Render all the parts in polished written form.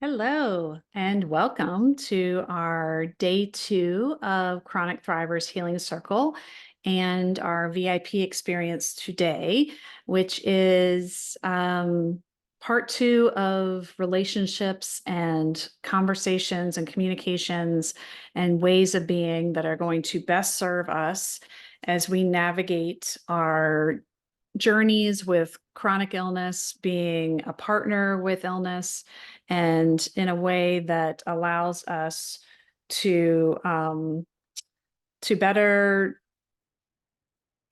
Hello, and welcome to our day 2 of Chronic Thrivers Healing Circle and our VIP experience today, which is part 2 of relationships and conversations and communications and ways of being that are going to best serve us as we navigate our journeys with chronic illness, being a partner with illness, and in a way that allows us to better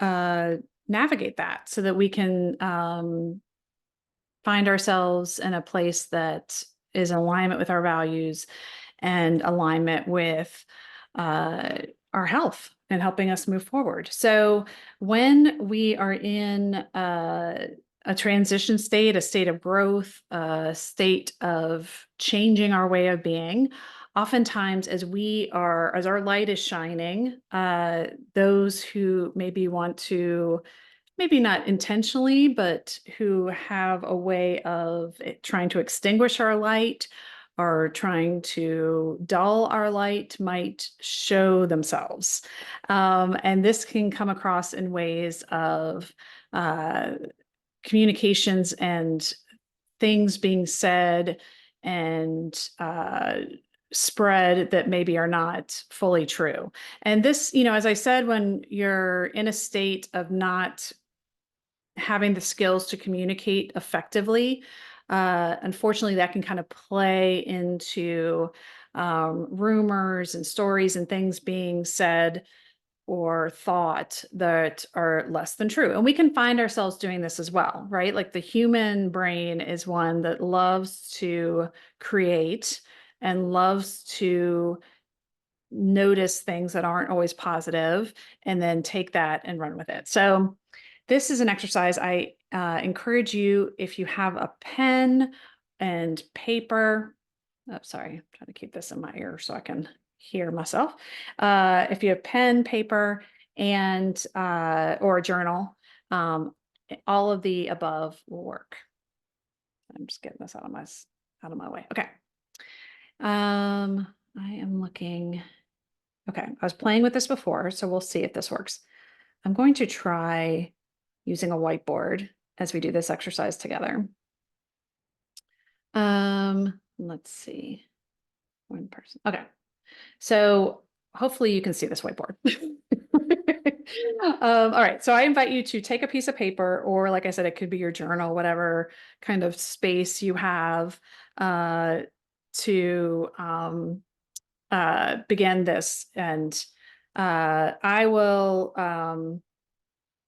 navigate that, so that we can find ourselves in a place that is in alignment with our values and alignment with uh, our health and helping us move forward. So when we are in a transition state, a state of growth, a state of changing our way of being, oftentimes as our light is shining, those who maybe want to, maybe not intentionally, but who have a way of trying to extinguish our light or trying to dull our light might show themselves. And this can come across in ways of uh, communications and things being said and spread that maybe are not fully true. And this, as I said, when you're in a state of not having the skills to communicate effectively, unfortunately, that can kind of play into rumors and stories and things being said or thought that are less than true. And we can find ourselves doing this as well, right? Like the human brain is one that loves to create and loves to notice things that aren't always positive and then take that and run with it. So this is an exercise I encourage you, if you have a pen and paper. Oh, sorry, I'm trying to keep this in my ear so I can hear myself. If you have pen, paper, and or a journal, all of the above will work. I'm just getting this out of my way. Okay. I am looking. Okay, I was playing with this before, so we'll see if this works. I'm going to try using a whiteboard as we do this exercise together. Let's see. One person. Okay. So hopefully you can see this whiteboard. All right. So I invite you to take a piece of paper, or like I said, it could be your journal, whatever kind of space you have to begin this. And I will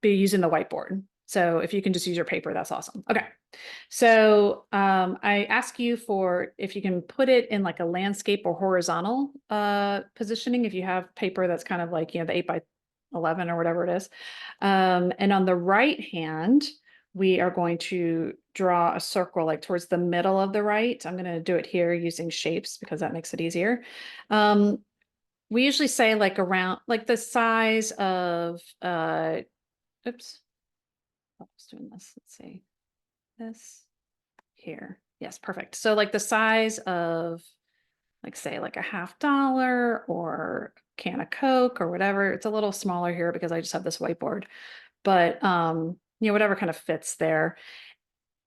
be using the whiteboard. So if you can just use your paper, that's awesome. Okay. So I ask you for if you can put it in like a landscape or horizontal positioning, if you have paper that's kind of like, the 8x11 or whatever it is. And on the right hand, we are going to draw a circle like towards the middle of the right. I'm going to do it here using shapes because that makes it easier. We usually say like around like the size of oops. I was doing this. Let's see. This here. Yes, perfect. So like the size of like say like a $50 or a can of Coke or whatever. It's a little smaller here because I just have this whiteboard. But whatever kind of fits there.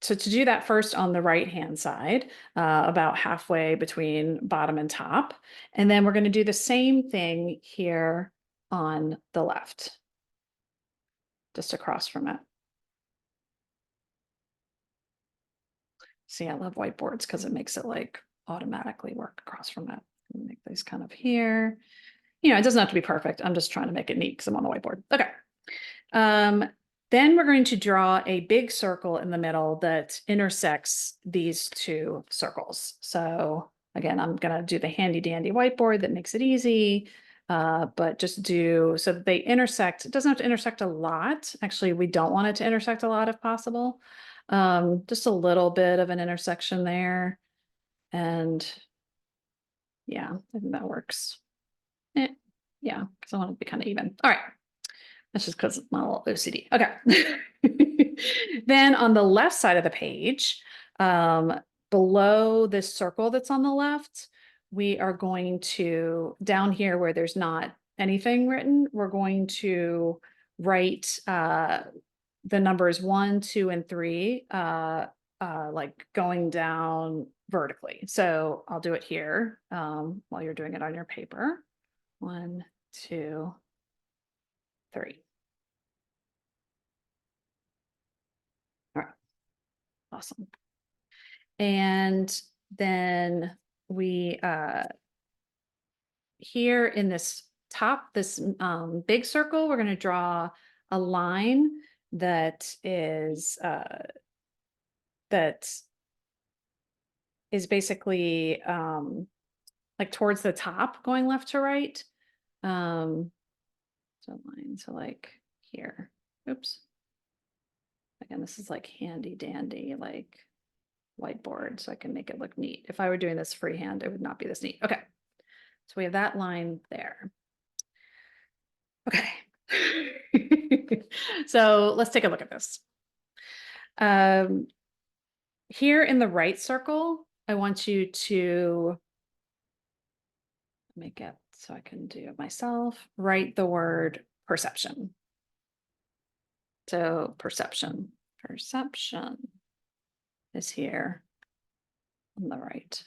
So to do that first on the right hand side, about halfway between bottom and top. And then we're going to do the same thing here on the left, just across from it. See, I love whiteboards because it makes it like automatically work across from it. Make these kind of here. It doesn't have to be perfect. I'm just trying to make it neat because I'm on the whiteboard. Okay. Then we're going to draw a big circle in the middle that intersects these two circles. So again, I'm going to do the handy dandy whiteboard that makes it easy, but just do so that they intersect. It doesn't have to intersect a lot. Actually, we don't want it to intersect a lot if possible. Just a little bit of an intersection there. And yeah, I think that works. Yeah, because I want it to be kind of even. All right. That's just because my little OCD. Okay. Then on the left side of the page, below this circle that's on the left, we are going to, down here where there's not anything written, we're going to write the numbers 1, 2, and 3, like going down vertically. So I'll do it here while you're doing it on your paper. 1, 2, 3. All right, awesome. And then we here in this top, this big circle, we're going to draw a line that is basically like towards the top, going left to right. So line, so like here. Oops. Again, this is like handy dandy, like whiteboard, so I can make it look neat. If I were doing this freehand, it would not be this neat. Okay. So we have that line there. Okay. So let's take a look at this. Here in the right circle, I want you to make it so I can do it myself. Write the word perception. So perception is here on the right.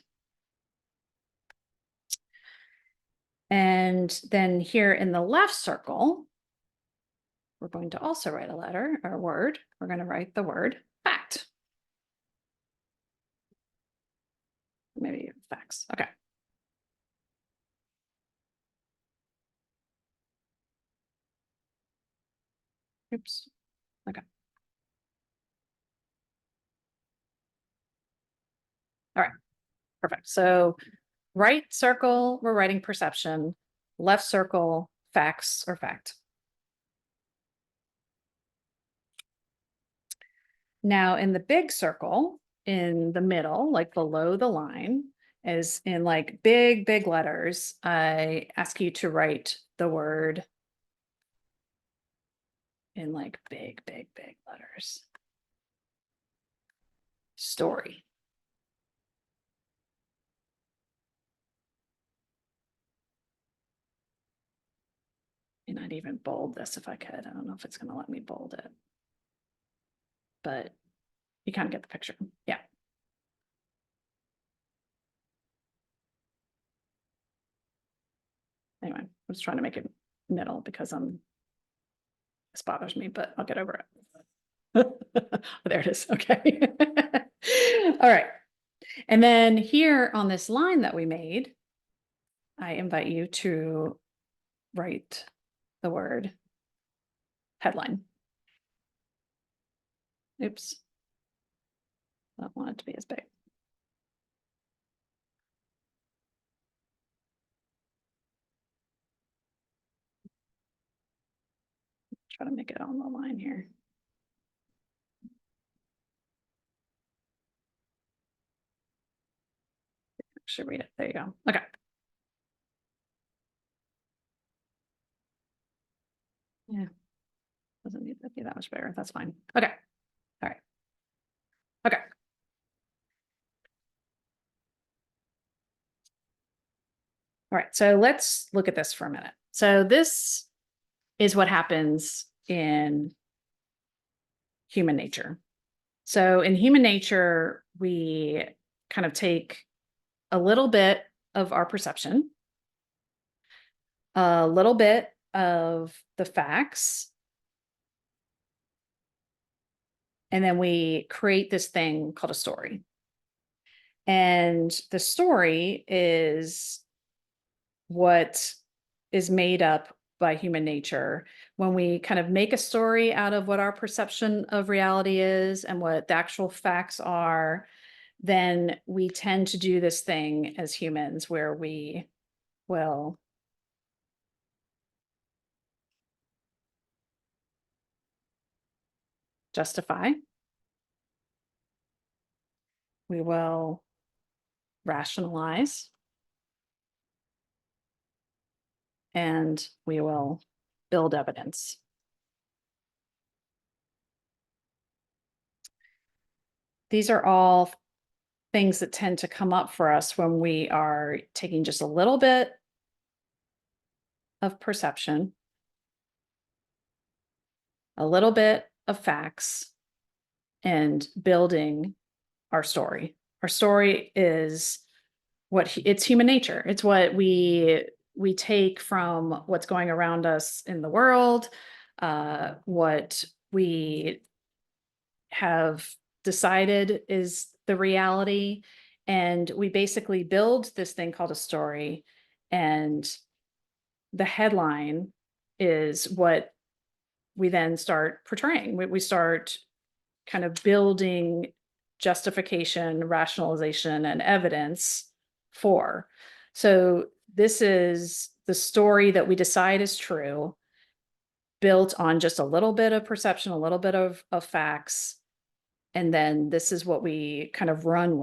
And then here in the left circle, we're going to also write a letter or a word. We're going to write the word fact. Maybe facts. Okay. Oops. Okay. All right. Perfect. So right circle, we're writing perception. Left circle, facts or fact. Now in the big circle, in the middle, like below the line, is in like big, big letters. I ask you to write the word in like big, big, big letters. Story. And I'd even bold this if I could. I don't know if it's going to let me bold it, but you kind of get the picture. Yeah. Anyway, I'm just trying to make it middle because this bothers me, but I'll get over it. There it is. Okay. All right. And then here on this line that we made, I invite you to write the word headline. Oops. I don't want it to be as big. Try to make it on the line here. Should read it. There you go. Okay. Yeah. Doesn't need to be that much bigger. That's fine. Okay. All right. Okay. All right. So let's look at this for a minute. So this is what happens in human nature. So in human nature, we kind of take a little bit of our perception, a little bit of the facts, and then we create this thing called a story. And the story is what is made up by human nature. When we kind of make a story out of what our perception of reality is and what the actual facts are, then we tend to do this thing as humans where we will justify, we will rationalize, and we will build evidence. These are all things that tend to come up for us when we are taking just a little bit of perception, a little bit of facts, and building our story. Our story is it's human nature. It's what we take from what's going around us in the world, what we have decided is the reality, and we basically build this thing called a story, and the headline is what we then start portraying. We start kind of building justification, rationalization, and evidence for. So this is the story that we decide is true, built on just a little bit of perception, a little bit of facts, and then this is what we kind of run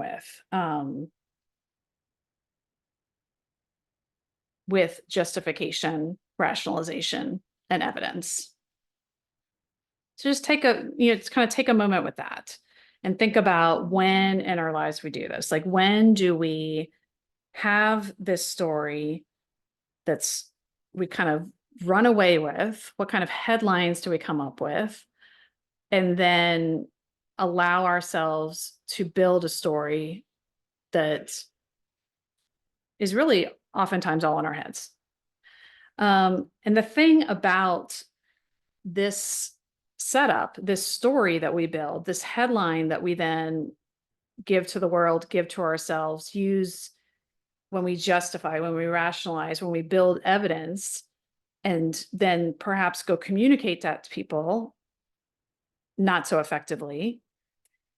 with justification, rationalization, and evidence. So just just kind of take a moment with that and think about when in our lives we do this. Like, when do we have this story that's we kind of run away with? What kind of headlines do we come up with? And then allow ourselves to build a story that is really oftentimes all in our heads. And the thing about this setup, this story that we build, this headline that we then give to the world, give to ourselves, use when we justify, when we rationalize, when we build evidence, and then perhaps go communicate that to people not so effectively,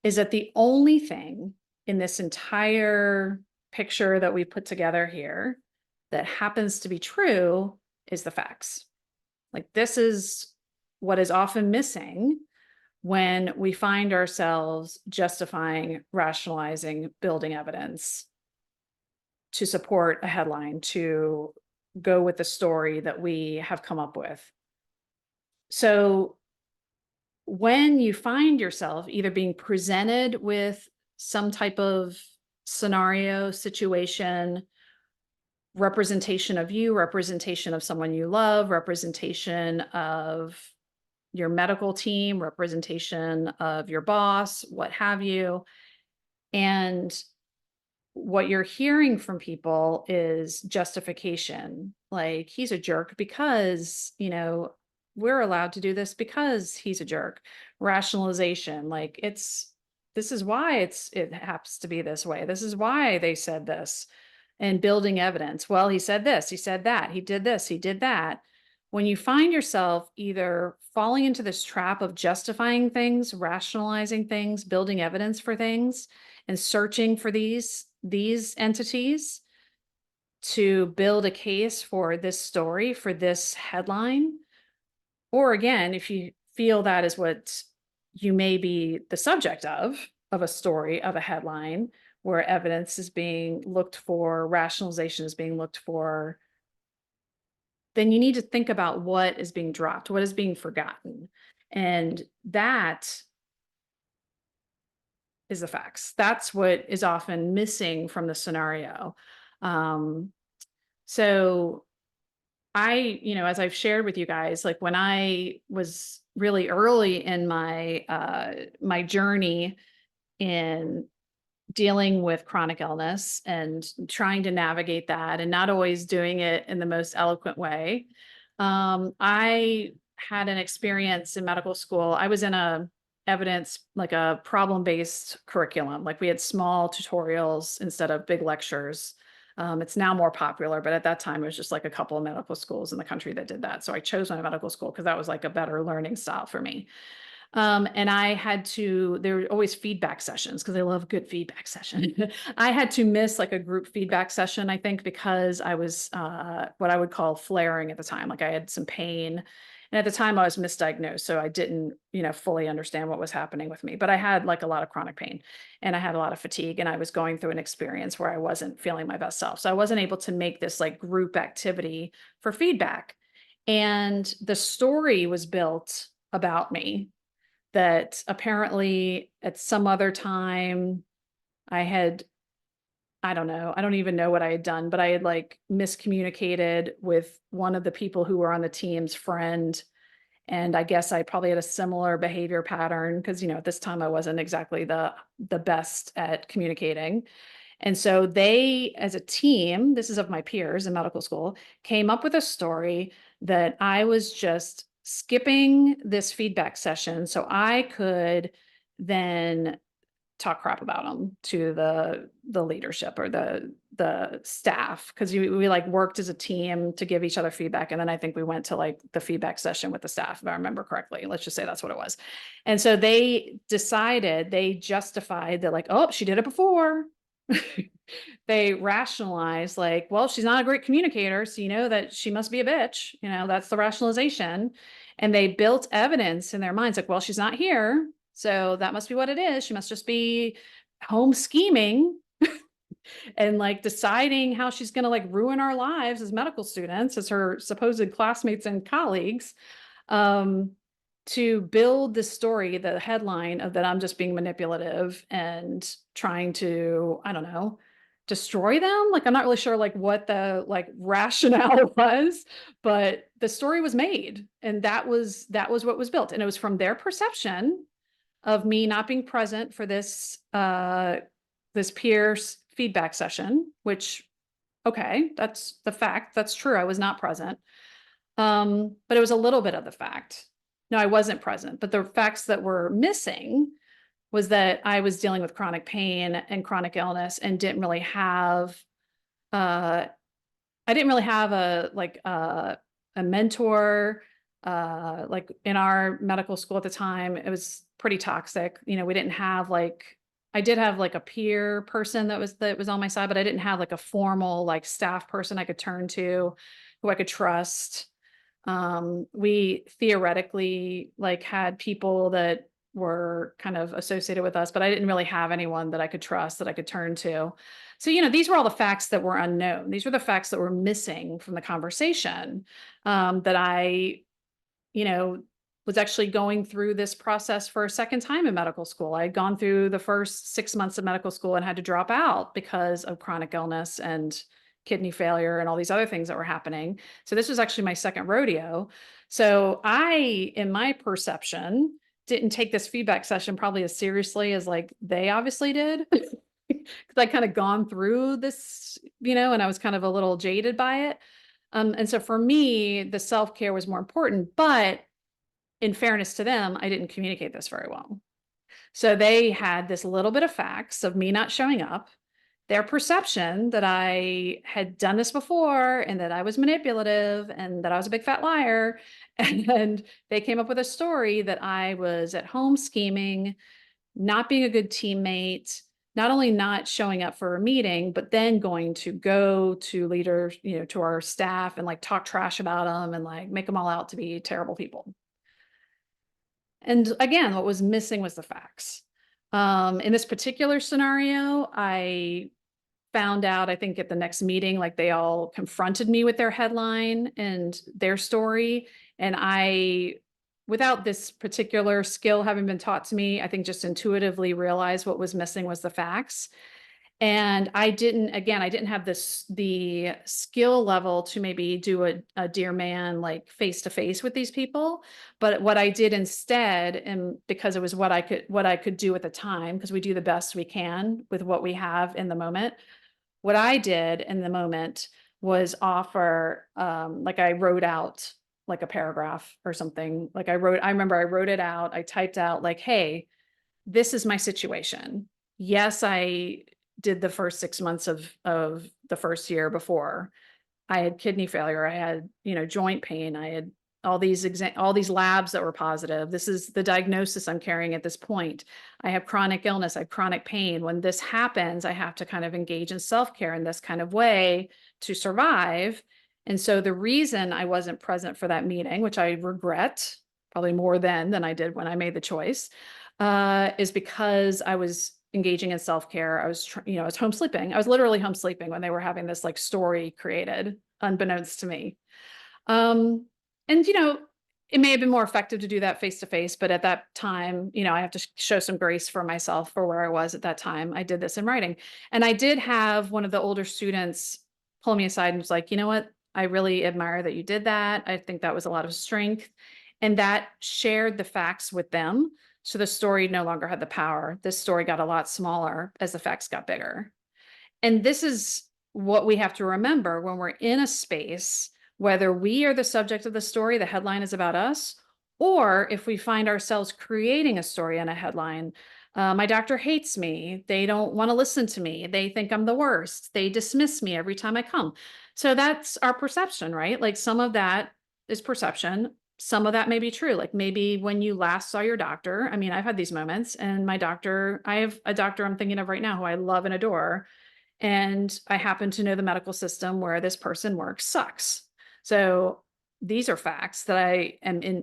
is that the only thing in this entire picture that we put together here that happens to be true is the facts. Like, this is what is often missing when we find ourselves justifying, rationalizing, building evidence to support a headline, to go with the story that we have come up with. So when you find yourself either being presented with some type of scenario, situation, representation of you, representation of someone you love, representation of your medical team, representation of your boss, what have you, and what you're hearing from people is justification. Like, he's a jerk because, we're allowed to do this because he's a jerk. Rationalization, like, this is why it happens to be this way. This is why they said this. And building evidence. Well, he said this, he said that, he did this, he did that. When you find yourself either falling into this trap of justifying things, rationalizing things, building evidence for things, and searching for these entities to build a case for this story, for this headline, or again, if you feel that is what you may be the subject of a story, of a headline, where evidence is being looked for, rationalization is being looked for, then you need to think about what is being dropped, what is being forgotten. And that is the facts. That's what is often missing from the scenario. So as I've shared with you guys, like, when I was really early in my journey in dealing with chronic illness and trying to navigate that and not always doing it in the most eloquent way. I had an experience in medical school. I was in like a problem-based curriculum. Like, we had small tutorials instead of big lectures. It's now more popular, but at that time it was just like a couple of medical schools in the country that did that. So I chose my medical school because that was like a better learning style for me. And there were always feedback sessions because I love a good feedback session. I had to miss like a group feedback session, I think, because I was what I would call flaring at the time. Like, I had some pain. And at the time I was misdiagnosed. So I didn't, fully understand what was happening with me. But I had like a lot of chronic pain and I had a lot of fatigue, and I was going through an experience where I wasn't feeling my best self. So I wasn't able to make this like group activity for feedback. And the story was built about me that apparently at some other time I had, I don't know, I don't even know what I had done, but I had like miscommunicated with one of the people who were on the team's friend. And I guess I probably had a similar behavior pattern because, at this time I wasn't exactly the best at communicating. And so they, as a team, this is of my peers in medical school, came up with a story that I was just skipping this feedback session so I could then talk crap about them to the leadership or the staff, because we like worked as a team to give each other feedback, and then I think we went to like the feedback session with the staff, if I remember correctly. Let's just say that's what it was. And so they justified that, like, oh, she did it before. They rationalized like, well, she's not a great communicator, so that she must be a bitch. That's the rationalization. And they built evidence in their minds like, well, she's not here, so that must be what it is. She must just be home scheming and like deciding how she's going to like ruin our lives as medical students, as her supposed classmates and colleagues, um, to build this story, the headline of that I'm just being manipulative and trying to, I don't know, destroy them. Like, I'm not really sure like what the like rationale was, but the story was made, and that was what was built. And it was from their perception of me not being present for this peer feedback session, which, okay, that's the fact. That's true. I was not present. But it was a little bit of the fact. No, I wasn't present, but the facts that were missing was that I was dealing with chronic pain and chronic illness and didn't really have uh I didn't really have a mentor. Like in our medical school at the time, it was pretty toxic. We didn't have like, I did have like a peer person that was on my side, but I didn't have like a formal like staff person I could turn to, who I could trust. We theoretically like had people that were kind of associated with us, but I didn't really have anyone that I could trust, that I could turn to. So, these were all the facts that were unknown. These were the facts that were missing from the conversation, that I, you know, was actually going through this process for a second time in medical school. I had gone through the first 6 months of medical school and had to drop out because of chronic illness and kidney failure and all these other things that were happening. So this was actually my second rodeo. So I, in my perception, didn't take this feedback session probably as seriously as like they obviously did. Because I kind of gone through this, and I was kind of a little jaded by it. And so for me, the self-care was more important, but in fairness to them, I didn't communicate this very well. So they had this little bit of facts of me not showing up, their perception that I had done this before and that I was manipulative and that I was a big fat liar. And they came up with a story that I was at home scheming, not being a good teammate, not only not showing up for a meeting, but then going to go to leaders, to our staff and like talk trash about them and like make them all out to be terrible people. And again, what was missing was the facts. In this particular scenario, I found out, I think at the next meeting, like they all confronted me with their headline and their story. And I, without this particular skill having been taught to me, I think just intuitively realized what was missing was the facts. And I didn't have the skill level to maybe do a dear man, like face to face with these people. But what I did instead, and because it was what I could do at the time, because we do the best we can with what we have in the moment. What I did in the moment was offer, like I wrote out like a paragraph or something. Like I remember I wrote it out. I typed out like, hey, this is my situation. Yes, I did the first 6 months of the first year before. I had kidney failure. I had, joint pain. I had all these labs that were positive. This is the diagnosis I'm carrying at this point. I have chronic illness. I have chronic pain. When this happens, I have to kind of engage in self-care in this kind of way to survive. And so the reason I wasn't present for that meeting, which I regret probably more than I did when I made the choice, is because I was engaging in self-care. I was, I was home sleeping. I was literally home sleeping when they were having this like story created unbeknownst to me. And it may have been more effective to do that face to face, but at that time, I have to show some grace for myself for where I was at that time. I did this in writing. And I did have one of the older students pull me aside and was like, you know what? I really admire that you did that. I think that was a lot of strength. And that shared the facts with them. So the story no longer had the power. This story got a lot smaller as the facts got bigger. And this is what we have to remember when we're in a space, whether we are the subject of the story, the headline is about us, or if we find ourselves creating a story and a headline. My doctor hates me. They don't want to listen to me. They think I'm the worst. They dismiss me every time I come. So that's our perception, right? Like some of that is perception. Some of that may be true. Like maybe when you last saw your doctor, I mean, I've had these moments, and I have a doctor I'm thinking of right now who I love and adore, and I happen to know the medical system where this person works sucks. So these are facts that I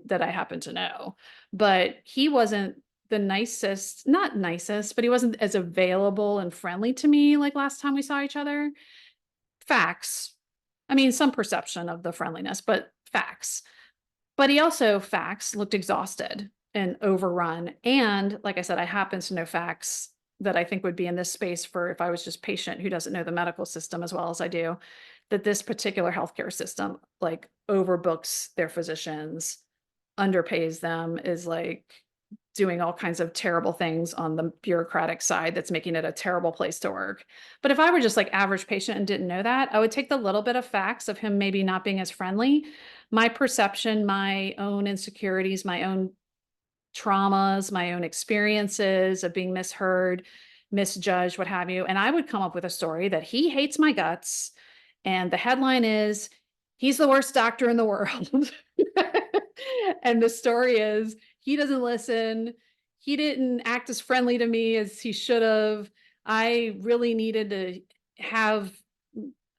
happen to know. But he wasn't the nicest, not nicest, but he wasn't as available and friendly to me like last time we saw each other. Facts. I mean, some perception of the friendliness, but facts. But he also, facts, looked exhausted and overrun. And like I said, I happen to know facts that I think would be in this space for if I was just patient who doesn't know the medical system as well as I do, that this particular healthcare system like overbooks their physicians, underpays them, is like doing all kinds of terrible things on the bureaucratic side that's making it a terrible place to work. But if I were just like average patient and didn't know that, I would take the little bit of facts of him maybe not being as friendly, my perception, my own insecurities, my own traumas, my own experiences of being misheard, misjudged, what have you. And I would come up with a story that he hates my guts. And the headline is, he's the worst doctor in the world. And the story is, he doesn't listen. He didn't act as friendly to me as he should have. I really needed to have,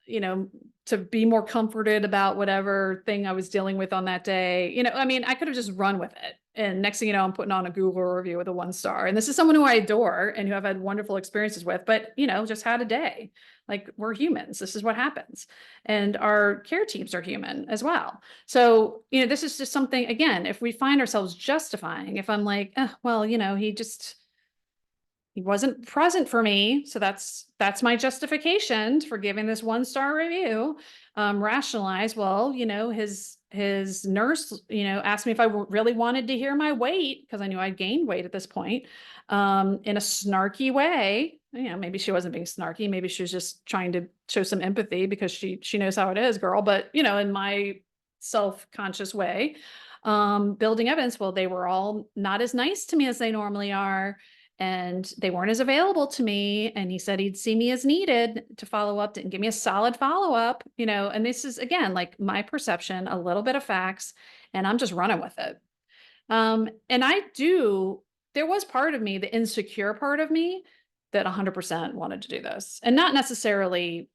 you know, to be more comforted about whatever thing I was dealing with on that day. I mean, I could have just run with it. And next thing you know, I'm putting on a Google review with a 1 star. And this is someone who I adore and who I've had wonderful experiences with, but just had a day. Like, we're humans. This is what happens. And our care teams are human as well. So, this is just something, again, if we find ourselves justifying, if I'm like, well, he wasn't present for me. So that's my justification for giving this 1 star review. Rationalize, well, his nurse, asked me if I really wanted to hear my weight, because I knew I'd gained weight at this point, in a snarky way. Maybe she wasn't being snarky. Maybe she was just trying to show some empathy because she knows how it is, girl. But, in my self-conscious way, building evidence, well, they were all not as nice to me as they normally are. And they weren't as available to me. And he said he'd see me as needed to follow up, didn't give me a solid follow-up, and this is, again, like my perception, a little bit of facts, and I'm just running with it. And there was part of me, the insecure part of me, that 100% wanted to do this, and not necessarily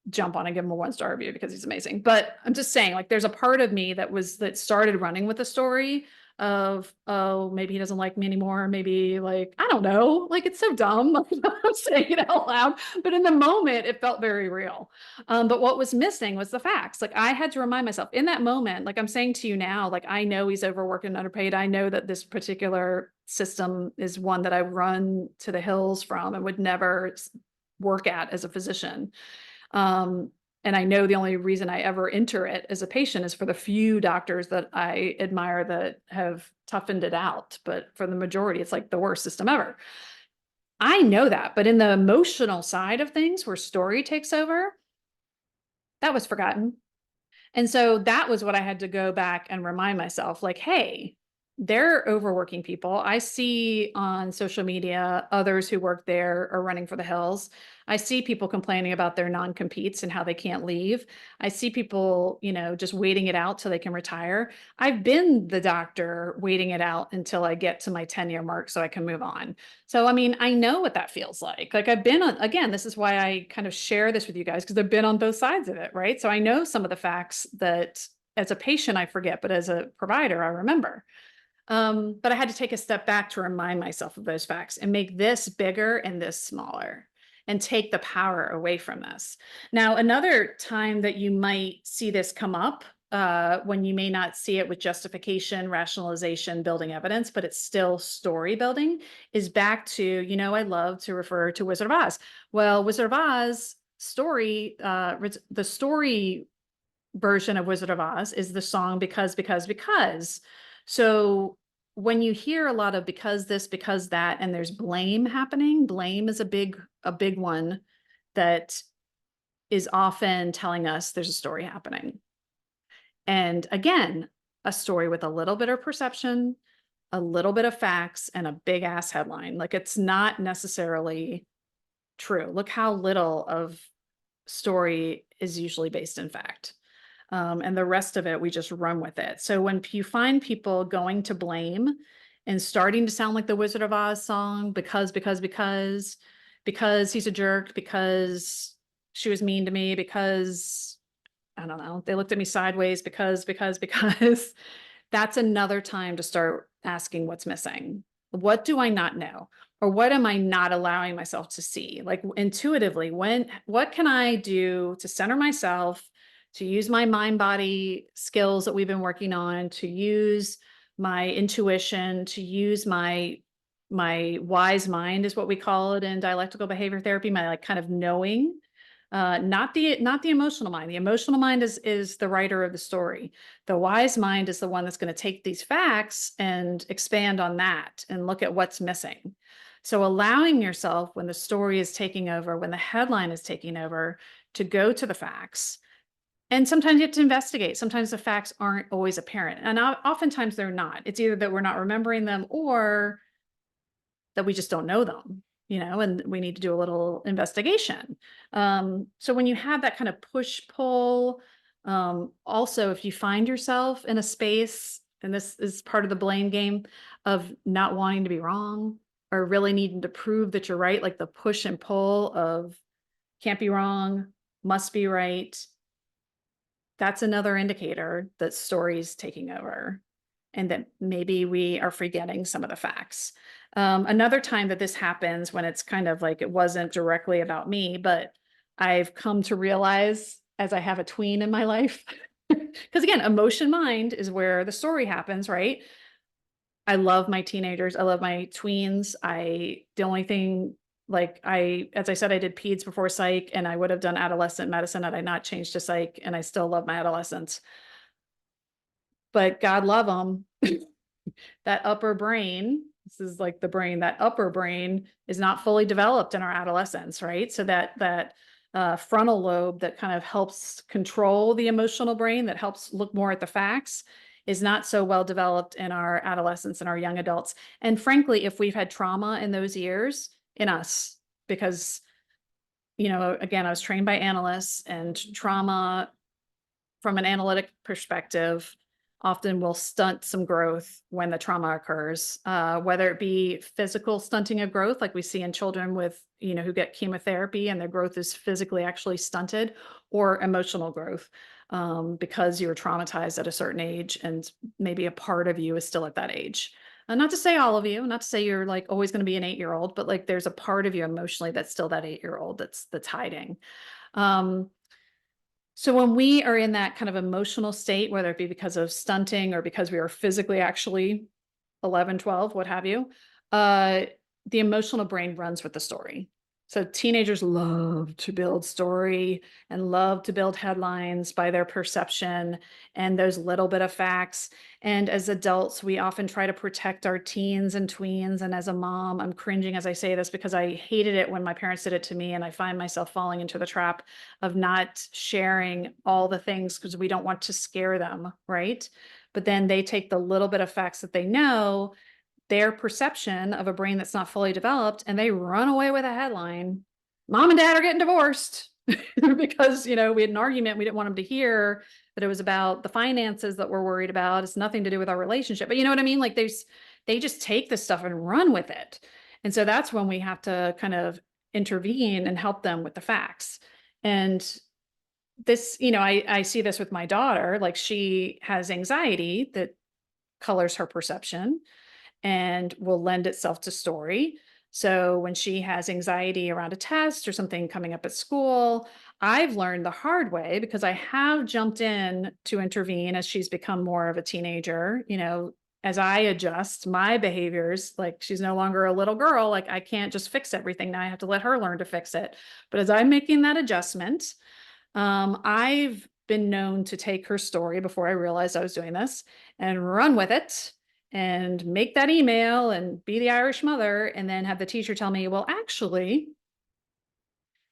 jump on and give him a 1 star review because he's amazing. But I'm just saying, like, there's a part of me that started running with the story of, oh, maybe he doesn't like me anymore. Maybe, like, I don't know, like, it's so dumb. I'm saying it out loud, but in the moment it felt very real. But what was missing was the facts. Like, I had to remind myself in that moment, like I'm saying to you now, like, I know he's overworked and underpaid. I know that this particular system is one that I run to the hills from and would never work at as a physician. And I know the only reason I ever enter it as a patient is for the few doctors that I admire that have toughened it out. But for the majority, it's like the worst system ever. I know that, but in the emotional side of things where story takes over, that was forgotten. And so that was what I had to go back and remind myself, like, hey, they're overworking people. I see on social media others who work there are running for the hills. I see people complaining about their non-competes and how they can't leave. I see people, just waiting it out till they can retire. I've been the doctor waiting it out until I get to my 10-year mark so I can move on. So, I mean, I know what that feels like. Like, I've been on, again, this is why I kind of share this with you guys, because I've been on both sides of it, right? So I know some of the facts that as a patient I forget, but as a provider I remember. But I had to take a step back to remind myself of those facts and make this bigger and this smaller and take the power away from this. Now, another time that you might see this come up when you may not see it with justification, rationalization, building evidence, but it's still story building, is back to, I love to refer to Wizard of Oz. Well, Wizard of Oz story, the story version of Wizard of Oz is the song because. So when you hear a lot of because this, because that, and there's blame happening, blame is a big one that is often telling us there's a story happening. And again, a story with a little bit of perception, a little bit of facts, and a big ass headline. Like, it's not necessarily true. Look how little of story is usually based in fact. And the rest of it, we just run with it. So when you find people going to blame and starting to sound like the Wizard of Oz song, because he's a jerk, because she was mean to me, because I don't know, they looked at me sideways, because, that's another time to start asking what's missing. What do I not know? Or what am I not allowing myself to see? Like, intuitively, what can I do to center myself, to use my mind body skills that we've been working on, to use my intuition, to use my wise mind, is what we call it in dialectical behavior therapy, my like kind of knowing, not the emotional mind. The emotional mind is the writer of the story. The wise mind is the one that's going to take these facts and expand on that and look at what's missing. So allowing yourself, when the story is taking over, when the headline is taking over, to go to the facts. And sometimes you have to investigate. Sometimes the facts aren't always apparent. And oftentimes they're not. It's either that we're not remembering them or that we just don't know them, and we need to do a little investigation. So when you have that kind of push pull, also, if you find yourself in a space, and this is part of the blame game, of not wanting to be wrong or really needing to prove that you're right, like the push and pull of can't be wrong, must be right, that's another indicator that story's taking over and that maybe we are forgetting some of the facts. Another time that this happens, when it's kind of like, it wasn't directly about me, but I've come to realize as I have a tween in my life, because again, emotion mind is where the story happens, right? I love my teenagers. I love my tweens. The only thing, like, as I said, I did peds before psych, and I would have done adolescent medicine had I not changed to psych, and I still love my adolescents. But God love them. That upper brain, this is like the brain, that upper brain is not fully developed in our adolescence, right? So that frontal lobe that kind of helps control the emotional brain, that helps look more at the facts, is not so well developed in our adolescents and our young adults. And frankly, if we've had trauma in those years in us, because, again, I was trained by analysts, and trauma from an analytic perspective often will stunt some growth when the trauma occurs, whether it be physical stunting of growth, like we see in children with, who get chemotherapy and their growth is physically actually stunted, or emotional growth, because you were traumatized at a certain age and maybe a part of you is still at that age. Not to say all of you, not to say you're like always going to be an 8-year-old, but like there's a part of you emotionally that's still that 8-year-old that's hiding. So when we are in that kind of emotional state, whether it be because of stunting or because we are physically actually 11, 12, what have you, the emotional brain runs with the story. So teenagers love to build story and love to build headlines by their perception and those little bit of facts. And as adults, we often try to protect our teens and tweens. And as a mom, I'm cringing as I say this because I hated it when my parents did it to me. And I find myself falling into the trap of not sharing all the things because we don't want to scare them, right? But then they take the little bit of facts that they know, their perception of a brain that's not fully developed, and they run away with a headline. Mom and dad are getting divorced because, we had an argument. We didn't want them to hear that it was about the finances that we're worried about. It's nothing to do with our relationship. But you know what I mean? Like they just take this stuff and run with it. And so that's when we have to kind of intervene and help them with the facts. And this, I see this with my daughter, like she has anxiety that colors her perception and will lend itself to story. So when she has anxiety around a test or something coming up at school, I've learned the hard way because I have jumped in to intervene as she's become more of a teenager, as I adjust my behaviors. Like, she's no longer a little girl, like I can't just fix everything now, I have to let her learn to fix it. But as I'm making that adjustment, I've been known to take her story before I realized I was doing this and run with it and make that email and be the Irish mother, and then have the teacher tell me, well, actually,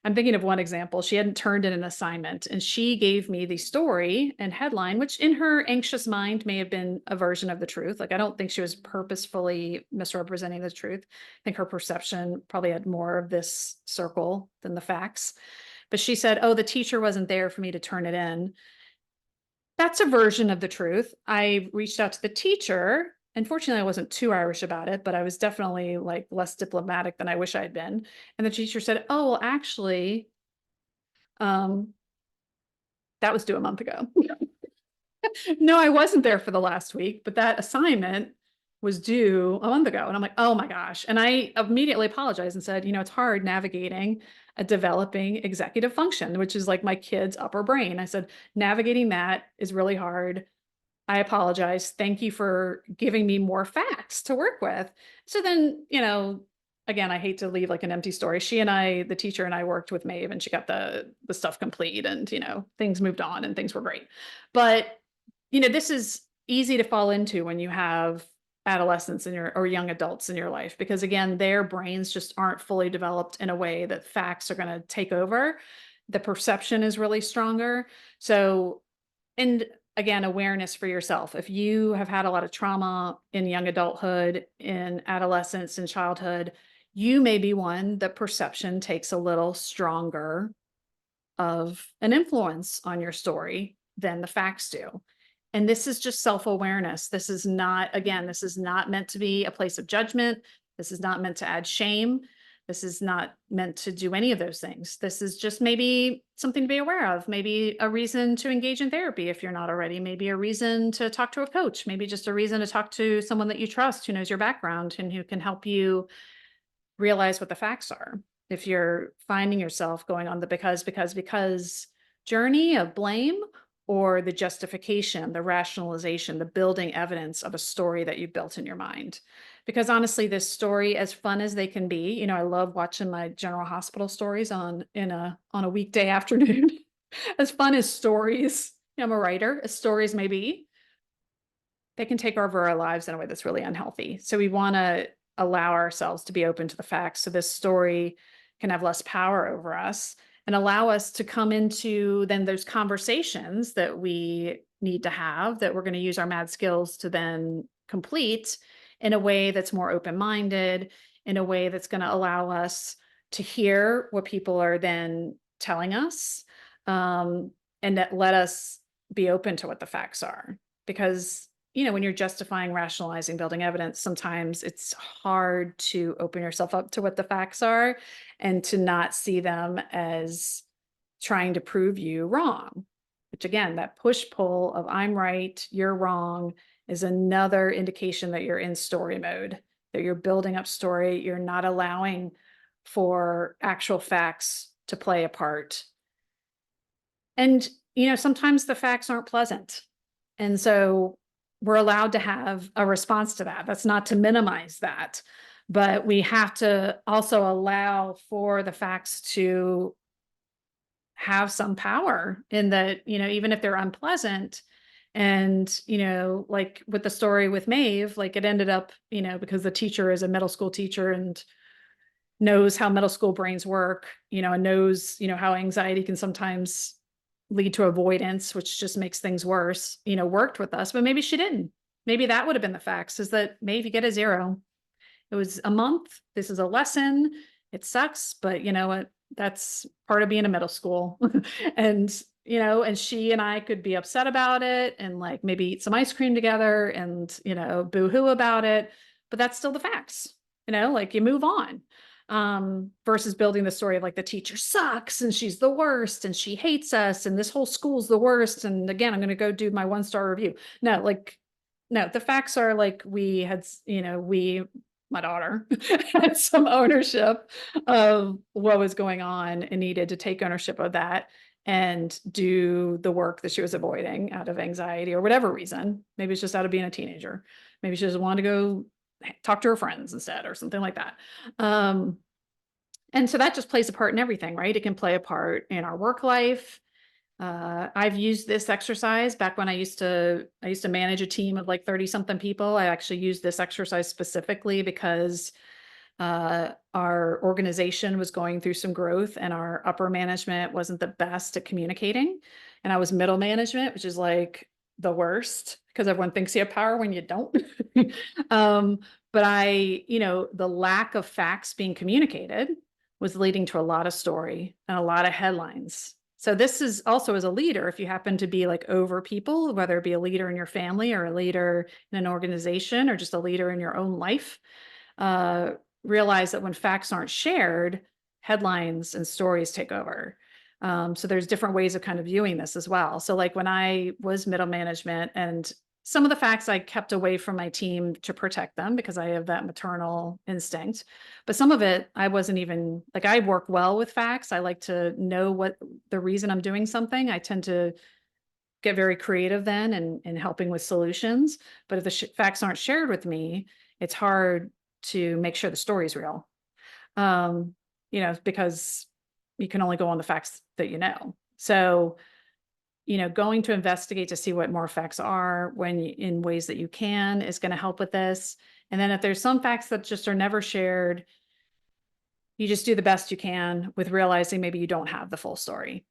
I'm thinking of one example. She hadn't turned in an assignment and she gave me the story and headline, which in her anxious mind may have been a version of the truth. Like, I don't think she was purposefully misrepresenting the truth. I think her perception probably had more of this circle than the facts. But she said, oh, the teacher wasn't there for me to turn it in. That's a version of the truth. I reached out to the teacher. Unfortunately, I wasn't too Irish about it, but I was definitely like less diplomatic than I wish I'd been. And the teacher said, oh, well, actually, um, that was due a month ago. No, I wasn't there for the last week, but that assignment was due a month ago. And I'm like, oh my gosh. And I immediately apologized and said, it's hard navigating a developing executive function, which is like my kid's upper brain. I said, navigating that is really hard. I apologize. Thank you for giving me more facts to work with. So then, again, I hate to leave like an empty story. She and I, the teacher and I, worked with Maeve, and she got the stuff complete, and things moved on and things were great. But this is easy to fall into when you have adolescents or young adults in your life, because again, their brains just aren't fully developed in a way that facts are going to take over. The perception is really stronger. So, and again, awareness for yourself. If you have had a lot of trauma in young adulthood, in adolescence, and childhood, you may be one that perception takes a little stronger of an influence on your story than the facts do. And this is just self-awareness. This is not, again, this is not meant to be a place of judgment. This is not meant to add shame. This is not meant to do any of those things. This is just maybe something to be aware of, maybe a reason to engage in therapy if you're not already, maybe a reason to talk to a coach, maybe just a reason to talk to someone that you trust, who knows your background and who can help you realize what the facts are. If you're finding yourself going on the because journey of blame, or the justification, the rationalization, the building evidence of a story that you built in your mind. Because honestly, this story, as fun as they can be, I love watching my General Hospital stories on a weekday afternoon. As fun as stories, I'm a writer, as stories may be, they can take over our lives in a way that's really unhealthy. So we want to allow ourselves to be open to the facts, so this story can have less power over us and allow us to come into then those conversations that we need to have, that we're going to use our mad skills to then complete, in a way that's more open-minded, in a way that's going to allow us to hear what people are then telling us, and that let us be open to what the facts are. Because when you're justifying, rationalizing, building evidence, sometimes it's hard to open yourself up to what the facts are and to not see them as trying to prove you wrong. Which again, that push-pull of I'm right, you're wrong, is another indication that you're in story mode, that you're building up story. You're not allowing for actual facts to play a part. And, sometimes the facts aren't pleasant. And so we're allowed to have a response to that. That's not to minimize that, but we have to also allow for the facts to have some power in that, even if they're unpleasant. And, like with the story with Maeve, like it ended up, because the teacher is a middle school teacher and knows how middle school brains work, and knows, how anxiety can sometimes lead to avoidance, which just makes things worse, worked with us, but maybe she didn't. Maybe that would have been the facts, is that maybe you get a 0. It was a month. This is a lesson. It sucks, but you know what? That's part of being a middle school. And, and she and I could be upset about it and like maybe eat some ice cream together and, boo-hoo about it, but that's still the facts, like you move on. Versus building the story of like the teacher sucks and she's the worst and she hates us and this whole school's the worst. And again, I'm going to go do my 1-star review. No, the facts are like we my daughter had some ownership of what was going on and needed to take ownership of that and do the work that she was avoiding out of anxiety or whatever reason. Maybe it's just out of being a teenager. Maybe she just wanted to go talk to her friends instead or something like that. And so that just plays a part in everything, right? It can play a part in our work life. I've used this exercise back when I used to manage a team of like 30 something people. I actually used this exercise specifically because our organization was going through some growth and our upper management wasn't the best at communicating. And I was middle management, which is like the worst because everyone thinks you have power when you don't. But the lack of facts being communicated was leading to a lot of story and a lot of headlines. So this is also, as a leader, if you happen to be like over people, whether it be a leader in your family or a leader in an organization or just a leader in your own life, realize that when facts aren't shared, headlines and stories take over. So there's different ways of kind of viewing this as well. So like when I was middle management, and some of the facts I kept away from my team to protect them because I have that maternal instinct. But some of it, I wasn't even like, I work well with facts. I like to know what the reason I'm doing something. I tend to get very creative then and helping with solutions. But if the facts aren't shared with me, it's hard to make sure the story is real. Because you can only go on the facts that you know. So going to investigate to see what more facts are in ways that you can is going to help with this. And then if there's some facts that just are never shared, you just do the best you can with realizing maybe you don't have the full story.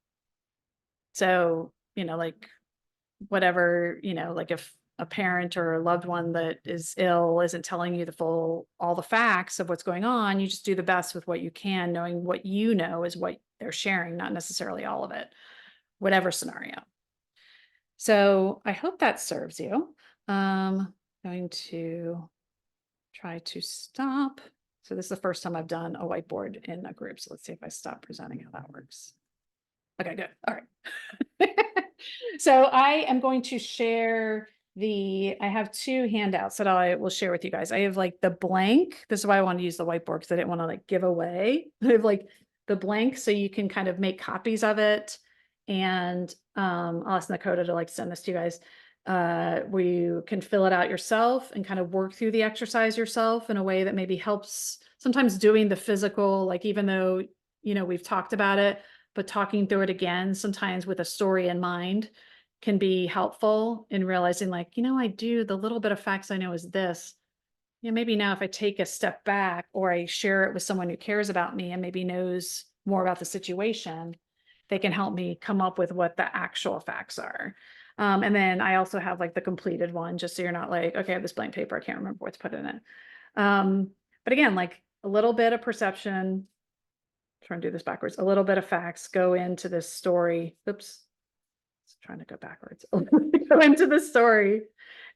So, like whatever, like if a parent or a loved one that is ill isn't telling you all the facts of what's going on, you just do the best with what you can, knowing what you know is what they're sharing, not necessarily all of it, whatever scenario. So I hope that serves you. Going to try to stop. So this is the first time I've done a whiteboard in a group. So let's see if I stop presenting how that works. Okay, good. All right. So I am going to share I have two handouts that I will share with you guys. I have like the blank. This is why I want to use the whiteboard because I didn't want to like give away. I have like the blank so you can kind of make copies of it. And I'll ask Nakota to like send this to you guys. Where you can fill it out yourself and kind of work through the exercise yourself in a way that maybe helps. Sometimes doing the physical, like even though, we've talked about it, but talking through it again, sometimes with a story in mind, can be helpful in realizing like, I do the little bit of facts I know is this. Maybe now if I take a step back or I share it with someone who cares about me and maybe knows more about the situation, they can help me come up with what the actual facts are. And then I also have like the completed one, just so you're not like, okay, I have this blank paper, I can't remember what to put in it. But again, like a little bit of perception, trying to do this backwards, a little bit of facts go into this story. Oops, trying to go backwards. Go into the story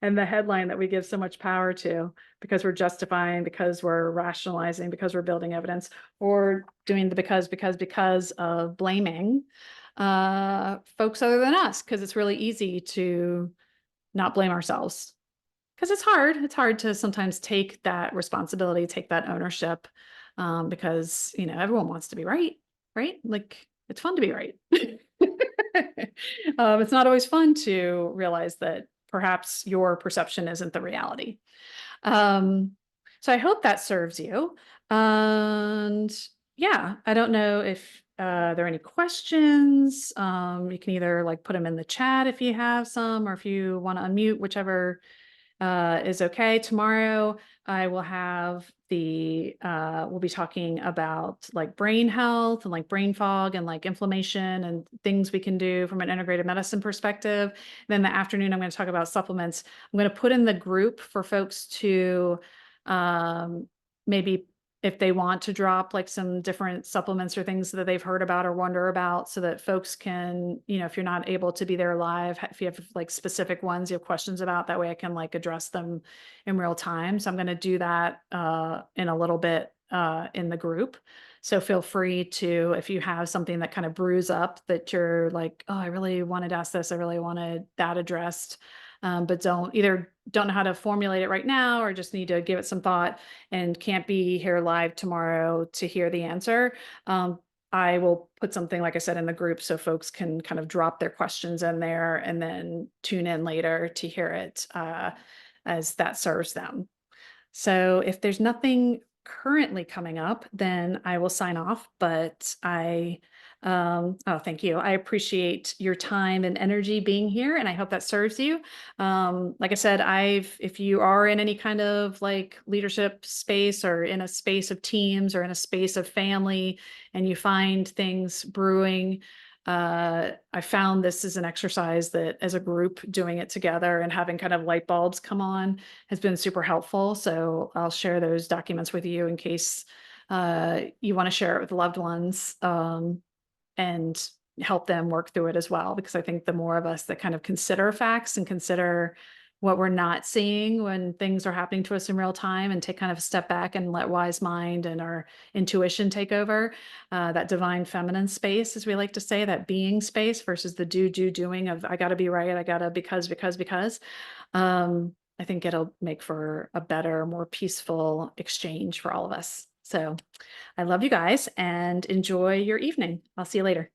and the headline that we give so much power to because we're justifying, because we're rationalizing, because we're building evidence, or doing the because of blaming folks other than us, because it's really easy to not blame ourselves. Because it's hard to sometimes take that responsibility, take that ownership, because everyone wants to be right? Like it's fun to be right. It's not always fun to realize that perhaps your perception isn't the reality. So I hope that serves you. And yeah, I don't know if there are any questions. You can either like put them in the chat if you have some, or if you want to unmute, whichever is okay. Tomorrow I will have we'll be talking about like brain health and like brain fog and like inflammation and things we can do from an integrated medicine perspective. And then the afternoon, I'm going to talk about supplements. I'm going to put in the group for folks to maybe if they want to drop like some different supplements or things that they've heard about or wonder about, so that folks can, if you're not able to be there live, if you have like specific ones you have questions about, that way I can like address them in real time. So I'm going to do that in a little bit in the group. So feel free to, if you have something that kind of brews up that you're like, oh, I really wanted to ask this, I really wanted that addressed, but don't either don't know how to formulate it right now, or just need to give it some thought and can't be here live tomorrow to hear the answer, I will put something, like I said, in the group so folks can kind of drop their questions in there and then tune in later to hear it as that serves them. So if there's nothing currently coming up, then I will sign off. But oh, thank you. I appreciate your time and energy being here, and I hope that serves you. Like I said, if you are in any kind of like leadership space or in a space of teams or in a space of family, and you find things brewing, I found this is an exercise that as a group doing it together and having kind of light bulbs come on has been super helpful. So I'll share those documents with you in case you want to share it with loved ones, and help them work through it as well. Because I think the more of us that kind of consider facts and consider what we're not seeing when things are happening to us in real time, and take kind of a step back and let wise mind and our intuition take over, that divine feminine space, as we like to say, that being space versus the doing of I got to be right, I got to because. I think it'll make for a better, more peaceful exchange for all of us. So I love you guys and enjoy your evening. I'll see you later.